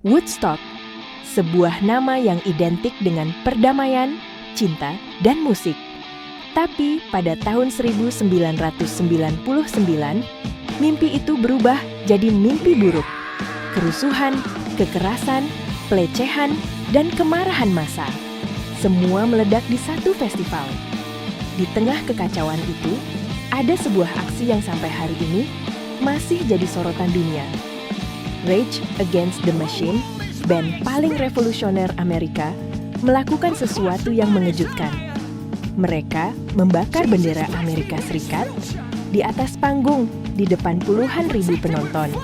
Woodstock, sebuah nama yang identik dengan perdamaian, cinta, dan musik. Tapi pada tahun 1999, mimpi itu berubah jadi mimpi buruk. Kerusuhan, kekerasan, pelecehan, dan kemarahan massa. Semua meledak di satu festival. Di tengah kekacauan itu, ada sebuah aksi yang sampai hari ini masih jadi sorotan dunia. Rage Against the Machine, band paling revolusioner Amerika, melakukan sesuatu yang mengejutkan. Mereka membakar bendera Amerika Serikat di atas panggung di depan puluhan ribu penonton.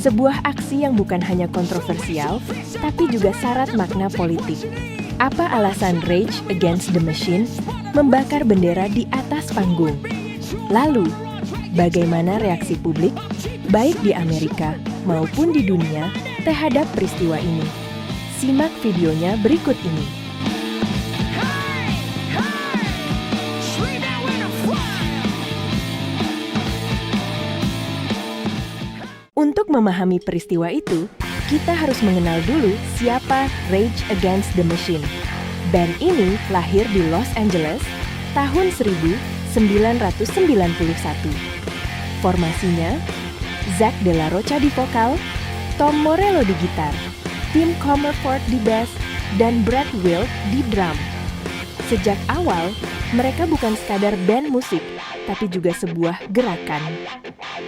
Sebuah aksi yang bukan hanya kontroversial, tapi juga syarat makna politik. Apa alasan Rage Against the Machine membakar bendera di atas panggung? Lalu, bagaimana reaksi publik, baik di Amerika maupun di dunia, terhadap peristiwa ini? Simak videonya berikut ini. Untuk memahami peristiwa itu, kita harus mengenal dulu siapa Rage Against the Machine. Band ini lahir di Los Angeles tahun 1991. Formasinya, Zack de la Rocha di vokal, Tom Morello di gitar, Tim Comerford di bass, dan Brad Wilk di drum. Sejak awal, mereka bukan sekadar band musik, tapi juga sebuah gerakan.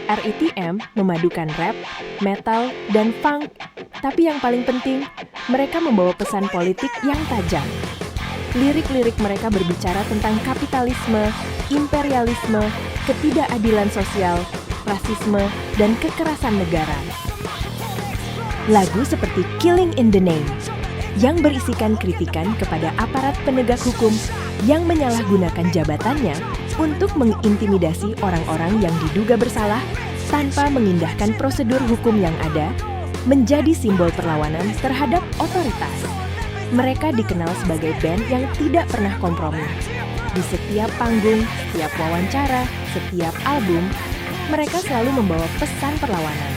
RETM memadukan rap, metal, dan funk, tapi yang paling penting, mereka membawa pesan politik yang tajam. Lirik-lirik mereka berbicara tentang kapitalisme, imperialisme, ketidakadilan sosial, rasisme, dan kekerasan negara. Lagu seperti Killing in the Name, yang berisikan kritikan kepada aparat penegak hukum yang menyalahgunakan jabatannya untuk mengintimidasi orang-orang yang diduga bersalah tanpa mengindahkan prosedur hukum yang ada, menjadi simbol perlawanan terhadap otoritas. Mereka dikenal sebagai band yang tidak pernah kompromi. Di setiap panggung, setiap wawancara, setiap album, mereka selalu membawa pesan perlawanan.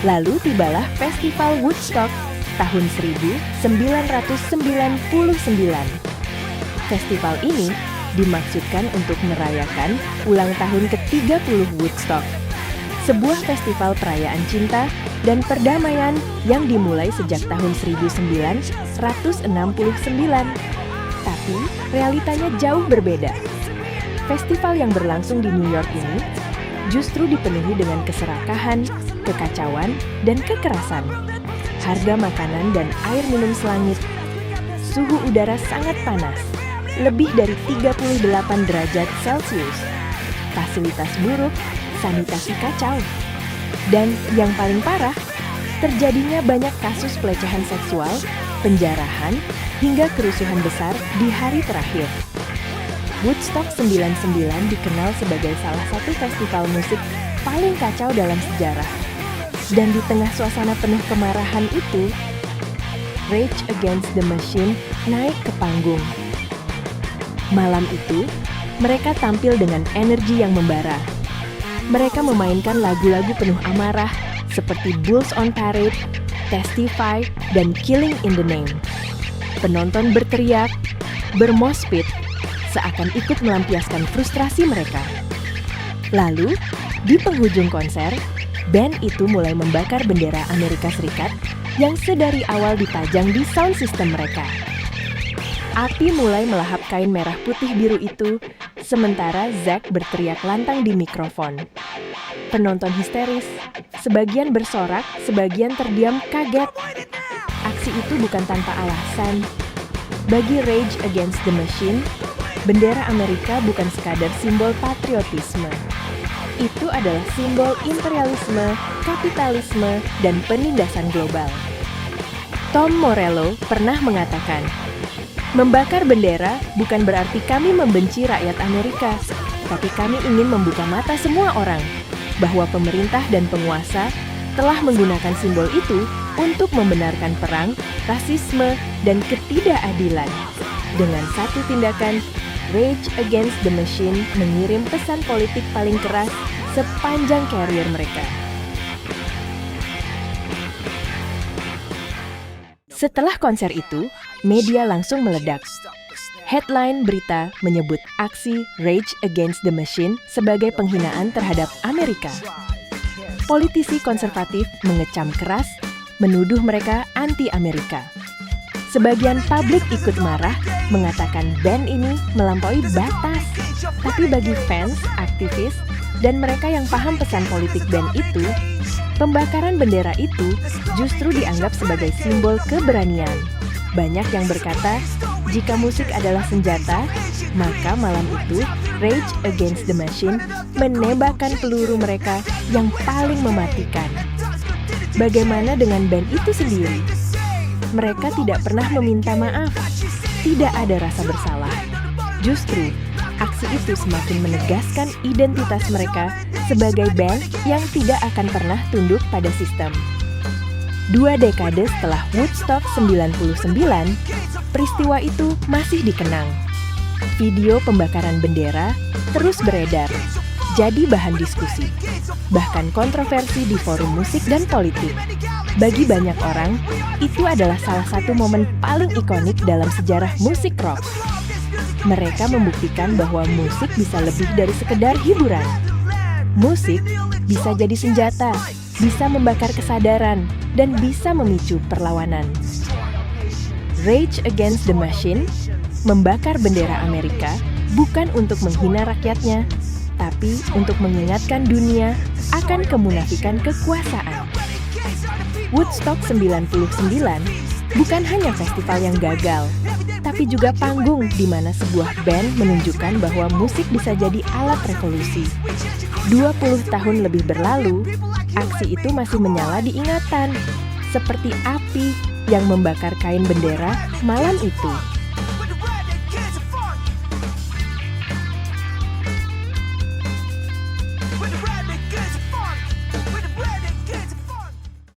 Lalu tibalah Festival Woodstock tahun 1999. Festival ini dimaksudkan untuk merayakan ulang tahun ke-30 Woodstock, sebuah festival perayaan cinta dan perdamaian yang dimulai sejak tahun 1969. Tapi realitanya jauh berbeda. Festival yang berlangsung di New York ini justru dipenuhi dengan keserakahan, kekacauan, dan kekerasan. Harga makanan dan air minum selangit. Suhu udara sangat panas, lebih dari 38 derajat Celcius. Fasilitas buruk, sanitasi kacau. Dan yang paling parah, terjadinya banyak kasus pelecehan seksual, penjarahan, hingga kerusuhan besar di hari terakhir. Woodstock 99 dikenal sebagai salah satu festival musik paling kacau dalam sejarah. Dan di tengah suasana penuh kemarahan itu, Rage Against the Machine naik ke panggung. Malam itu, mereka tampil dengan energi yang membara. Mereka memainkan lagu-lagu penuh amarah seperti Bulls on Parade, Testify, dan Killing in the Name. Penonton berteriak, bermosh pit, seakan ikut melampiaskan frustrasi mereka. Lalu, di penghujung konser, band itu mulai membakar bendera Amerika Serikat yang sedari awal dipajang di sound system mereka. Api mulai melahap kain merah putih biru itu, sementara Zack berteriak lantang di mikrofon. Penonton histeris, sebagian bersorak, sebagian terdiam kaget. Aksi itu bukan tanpa alasan. Bagi Rage Against the Machine, bendera Amerika bukan sekadar simbol patriotisme. Itu adalah simbol imperialisme, kapitalisme, dan penindasan global. Tom Morello pernah mengatakan, "Membakar bendera bukan berarti kami membenci rakyat Amerika, tapi kami ingin membuka mata semua orang bahwa pemerintah dan penguasa telah menggunakan simbol itu untuk membenarkan perang, rasisme, dan ketidakadilan. Dengan satu tindakan, Rage Against the Machine mengirim pesan politik paling keras sepanjang karier mereka." Setelah konser itu, media langsung meledak. Headline berita menyebut aksi Rage Against the Machine sebagai penghinaan terhadap Amerika. Politisi konservatif mengecam keras, menuduh mereka anti-Amerika. Sebagian publik ikut marah, mengatakan band ini melampaui batas. Tapi bagi fans, aktivis, dan mereka yang paham pesan politik band itu, pembakaran bendera itu justru dianggap sebagai simbol keberanian. Banyak yang berkata, jika musik adalah senjata, maka malam itu Rage Against the Machine menembakkan peluru mereka yang paling mematikan. Bagaimana dengan band itu sendiri? Mereka tidak pernah meminta maaf, tidak ada rasa bersalah. Justru, aksi itu semakin menegaskan identitas mereka sebagai band yang tidak akan pernah tunduk pada sistem. 2 dekade setelah Woodstock 99, peristiwa itu masih dikenang. Video pembakaran bendera terus beredar, jadi bahan diskusi, bahkan kontroversi di forum musik dan politik. Bagi banyak orang, itu adalah salah satu momen paling ikonik dalam sejarah musik rock. Mereka membuktikan bahwa musik bisa lebih dari sekedar hiburan. Musik bisa jadi senjata, bisa membakar kesadaran, dan bisa memicu perlawanan. Rage Against the Machine membakar bendera Amerika bukan untuk menghina rakyatnya, tapi untuk mengingatkan dunia akan kemunafikan kekuasaan. Woodstock 99 bukan hanya festival yang gagal, tapi juga panggung di mana sebuah band menunjukkan bahwa musik bisa jadi alat revolusi. 20 tahun lebih berlalu, aksi itu masih menyala di ingatan, seperti api yang membakar kain bendera malam itu.